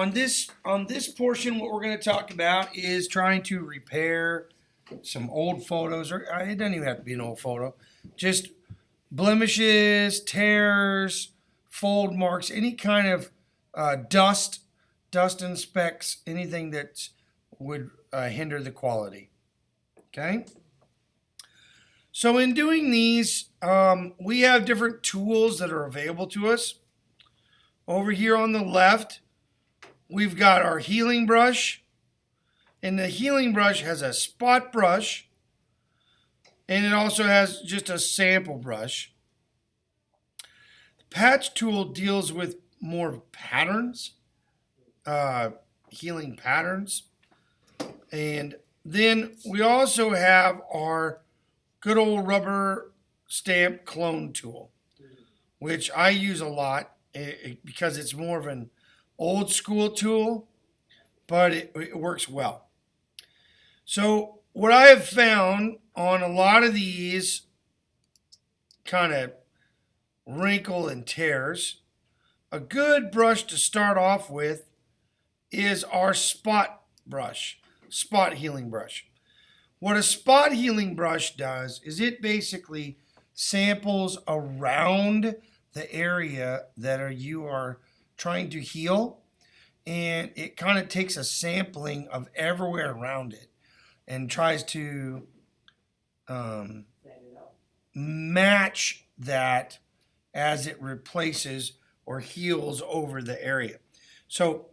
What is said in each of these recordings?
On this portion, what we're going to talk about is trying to repair some old photos, or it doesn't even have to be an old photo, just blemishes, tears, fold marks, any kind of dust and specks, anything that would hinder the quality. Okay. So in doing these, we have different tools that are available to us. Over here on the left, we've got our healing brush, and the healing brush has a spot brush, and it also has just a sample brush. The patch tool deals with more patterns, healing patterns. And then we also have our good old rubber stamp clone tool, which I use a lot because it's more of an old school tool, but it works well. So what I have found on a lot of these kind of wrinkle and tears, a good brush to start off with is our spot healing brush. What a spot healing brush does is it basically samples around the area that you are trying to heal, and it kind of takes a sampling of everywhere around it and tries to match that as it replaces or heals over the area. So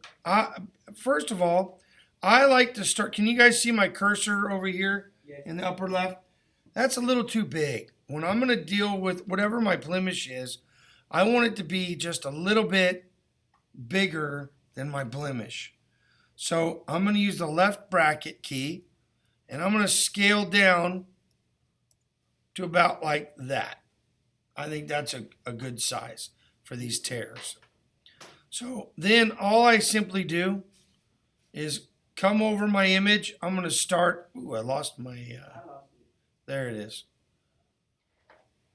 first of all, I like to start. Can you guys see my cursor over here in the upper left? That's a little too big. When I'm going to deal with whatever my blemish is, I want it to be just a little bit bigger than my blemish. So I'm going to use the left bracket key, and I'm going to scale down to about like that. I think that's a good size for these tears. So then all I simply do is come over my image. I'm going to start. Ooh, I lost my, there it is.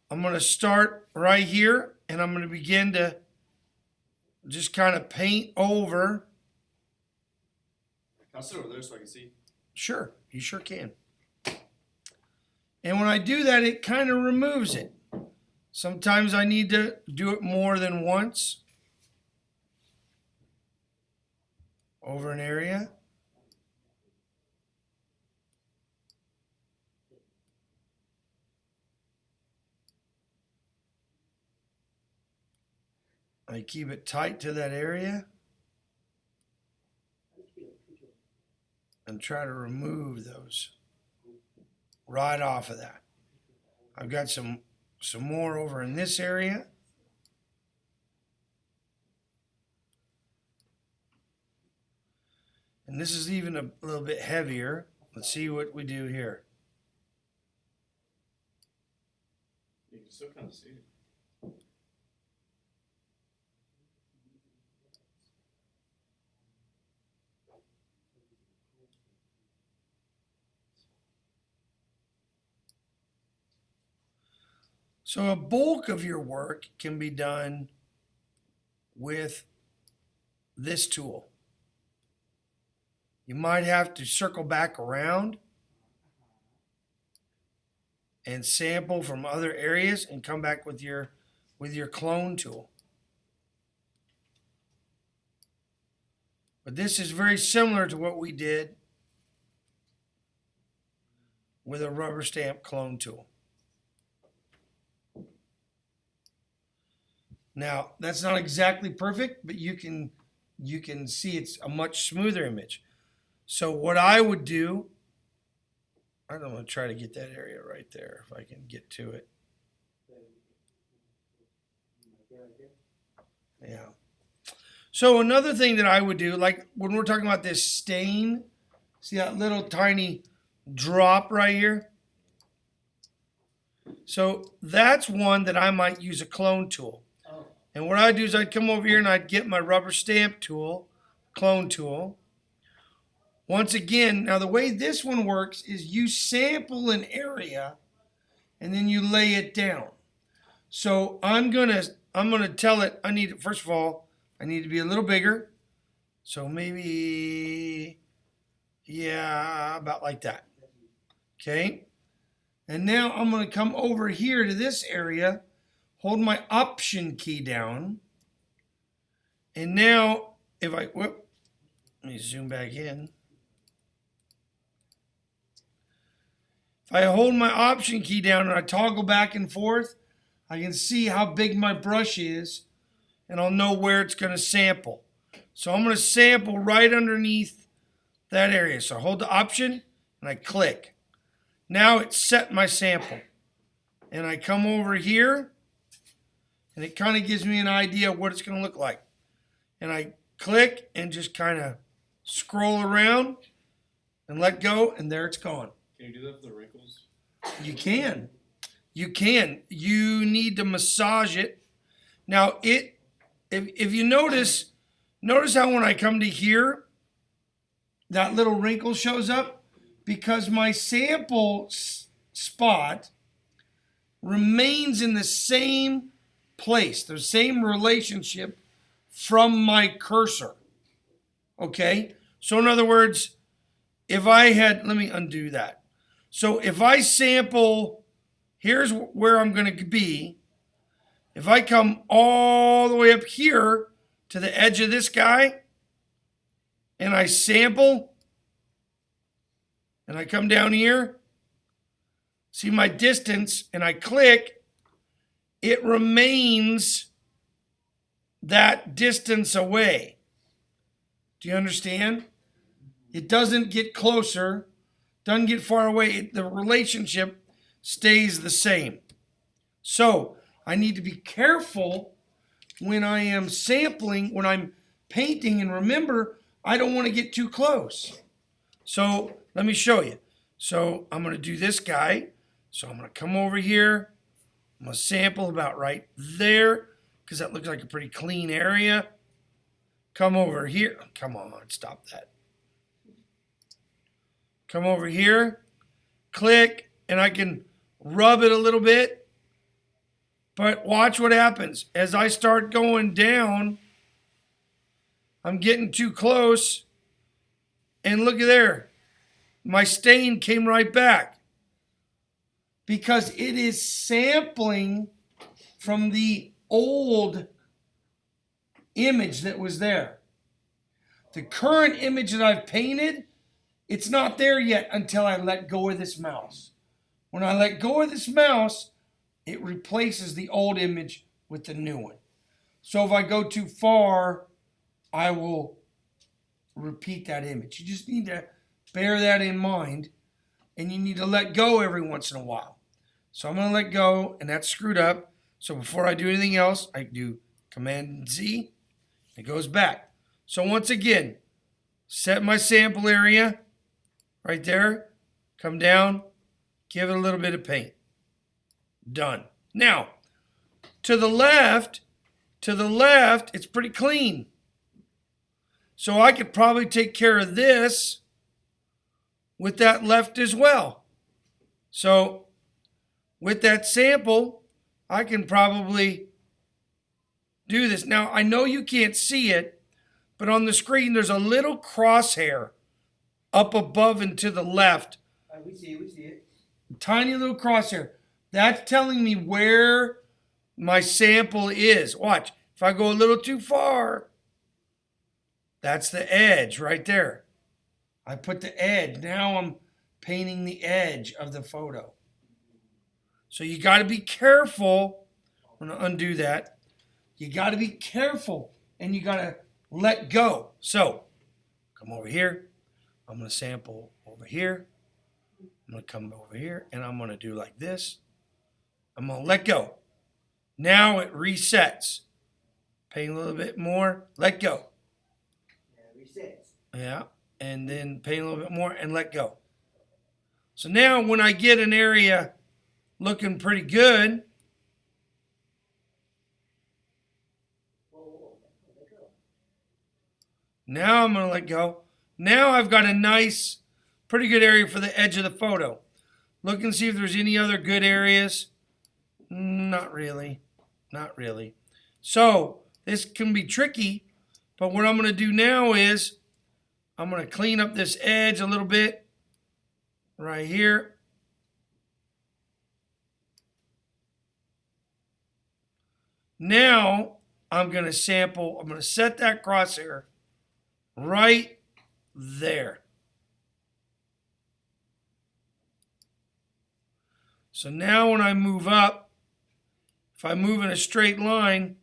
I'm going to start right here, and I'm going to begin to just kind of paint over. I'll sit over there so I can see. Sure, you sure can. And when I do that, it kind of removes it. Sometimes I need to do it more than once over an area. I keep it tight to that area and try to remove those right off of that. I've got some more over in this area. And this is even a little bit heavier. Let's see what we do here. You can still kind of see it. So a bulk of your work can be done with this tool. You might have to circle back around and sample from other areas and come back with your clone tool. But this is very similar to what we did with a rubber stamp clone tool. Now, that's not exactly perfect, but you can see it's a much smoother image. So what I would do, I'm going to try to get that area right there if I can get to it. Yeah. So another thing that I would do, like when we're talking about this stain, see that little tiny drop right here? So that's one that I might use a clone tool. And what I'd do is I'd come over here and I'd get my rubber stamp tool, clone tool. Once again, now the way this one works is you sample an area and then you lay it down. So I'm gonna tell it, first of all, I need to be a little bigger. So maybe, yeah, about like that. Okay. And now I'm going to come over here to this area, hold my Option key down. And now if I, whoop, let me zoom back in. If I hold my Option key down and I toggle back and forth, I can see how big my brush is and I'll know where it's going to sample. So I'm going to sample right underneath that area. So I hold the Option and I click. Now it's set my sample. And I come over here and it kind of gives me an idea of what it's going to look like. And I click and just kind of scroll around and let go, and there it's gone. Can you do that for the wrinkles? You can. You can. You need to massage it. Now, if you notice how when I come to here, that little wrinkle shows up? Because my sample spot remains in the same place, the same relationship from my cursor. Okay? So in other words, if I had, let me undo that. So if I sample, here's where I'm going to be. If I come all the way up here to the edge of this guy, and I sample, and I come down here, see my distance, and I click, it remains that distance away. Do you understand? It doesn't get closer, doesn't get far away. The relationship stays the same. So I need to be careful when I am sampling, when I'm painting, and remember, I don't want to get too close. So let me show you. So I'm going to do this guy. So I'm going to come over here. I'm going to sample about right there because that looks like a pretty clean area. Come over here. Come on, stop that. Come over here, click, and I can rub it a little bit. But watch what happens. As I start going down, I'm getting too close. And look at there. My stain came right back. Because it is sampling from the old image that was there. The current image that I've painted, it's not there yet until I let go of this mouse. When I let go of this mouse, it replaces the old image with the new one. So if I go too far, I will repeat that image. You just need to bear that in mind, and you need to let go every once in a while. So I'm going to let go, and that's screwed up. So before I do anything else, I do Command Z. It goes back. So once again, set my sample area right there. Come down, give it a little bit of paint. Done. Now, to the left, it's pretty clean. So I could probably take care of this with that left as well. So with that sample, I can probably do this. Now, I know you can't see it, but on the screen, there's a little crosshair up above and to the left. We see it. Tiny little crosshair. That's telling me where my sample is. Watch. If I go a little too far, that's the edge right there. I put the edge. Now I'm painting the edge of the photo. So you got to be careful. I'm going to undo that. You got to be careful and you got to let go. So come over here. I'm going to sample over here. I'm going to come over here and I'm going to do like this. I'm going to let go. Now it resets. Paint a little bit more. Let go. Yeah, resets. Yeah. And then paint a little bit more and let go. So now when I get an area looking pretty good, now I'm going to let go. Now I've got a nice, pretty good area for the edge of the photo. Look and see if there's any other good areas. Not really. Not really. So this can be tricky, But what I'm going to do now is I'm going to clean up this edge a little bit right here. Now I'm going to sample, I'm going to set that crosshair right there. So now when I move up, if I move in a straight line,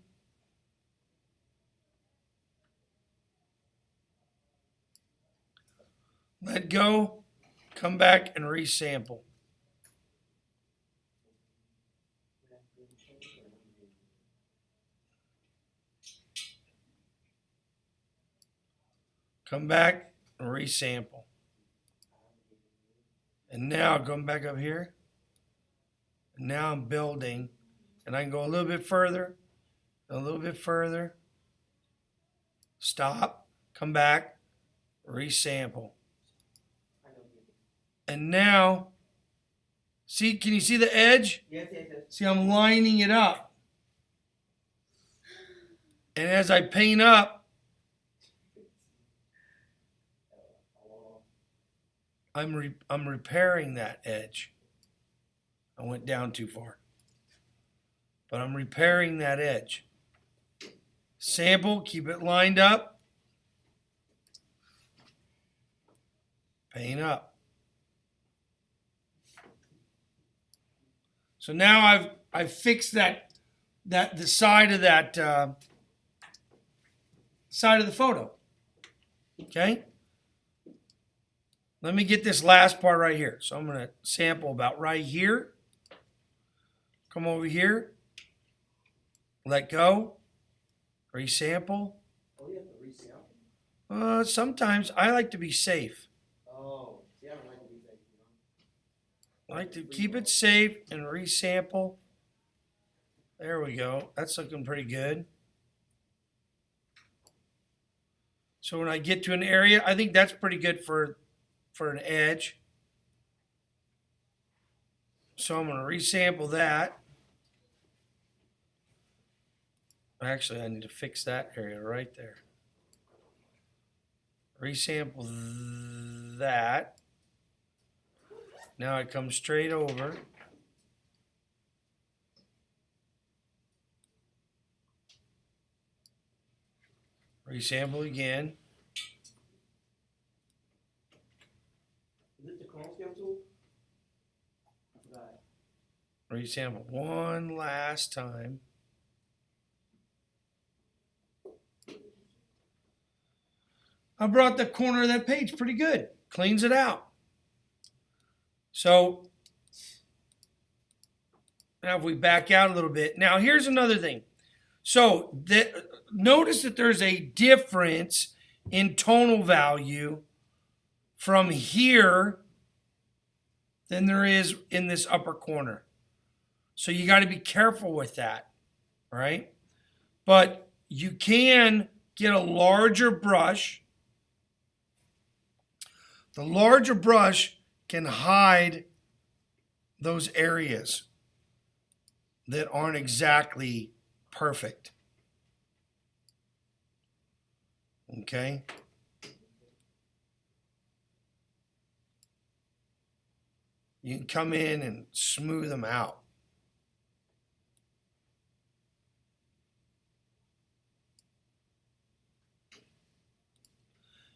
let go, come back and resample. Come back and resample. And now come back up here. And now I'm building. And I can go a little bit further, a little bit further. Stop, come back, resample. And now, see, can you see the edge? Yes, yes, yes. See, I'm lining it up. And as I paint up, I'm repairing that edge. I went down too far. But I'm repairing that edge. Sample, keep it lined up. Paint up. So now I've fixed the side of that side of the photo. Okay? Let me get this last part right here. So I'm going to sample about right here. Come over here. Let go. Resample. Oh, you have to resample? Sometimes I like to be safe. Oh, yeah, I don't like to be safe, I like to keep it safe and resample. There we go. That's looking pretty good. So when I get to an area, I think that's pretty good for an edge. So I'm going to resample that. Actually, I need to fix that area right there. Resample that. Now I come straight over. Resample again. Is it the chrome scale tool? I forgot. Resample one last time. I brought the corner of that page pretty good. Cleans it out. So now if we back out a little bit. Now here's another thing. So notice that there's a difference in tonal value from here than there is in this upper corner. So you got to be careful with that, right? But you can get a larger brush. The larger brush can hide those areas that aren't exactly perfect. Okay? You can come in and smooth them out.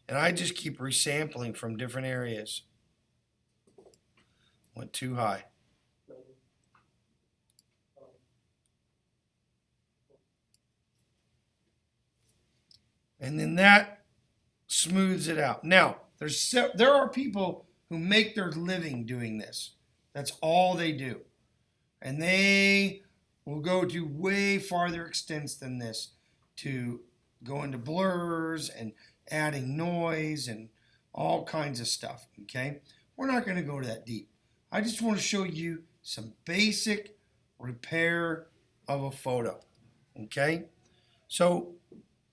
And I just keep resampling from different areas. Went too high. And then that smooths it out. Now, there are people who make their living doing this. That's all they do. And they will go to way farther extents than this to go into blurs and adding noise and all kinds of stuff, okay? We're not going to go that deep. I just want to show you some basic repair of a photo, okay? So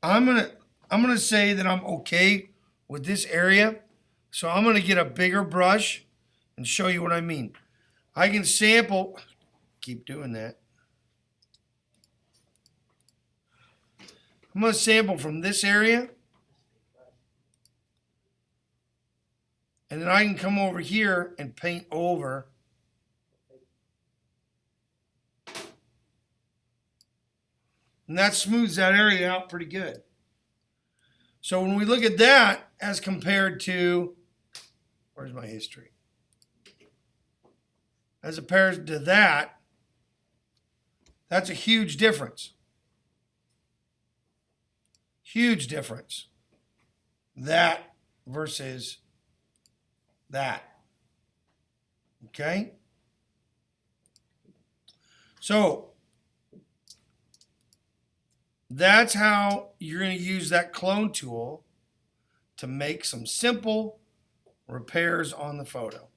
I'm gonna say that I'm okay with this area. So I'm gonna get a bigger brush and show you what I mean. I can sample, keep doing that. I'm going to sample from this area. And then I can come over here and paint over. And that smooths that area out pretty good. So when we look at that as compared to, where's my history? As compared to that, that's a huge difference. Huge difference. That versus that. Okay? So, that's how you're going to use that clone tool to make some simple repairs on the photo.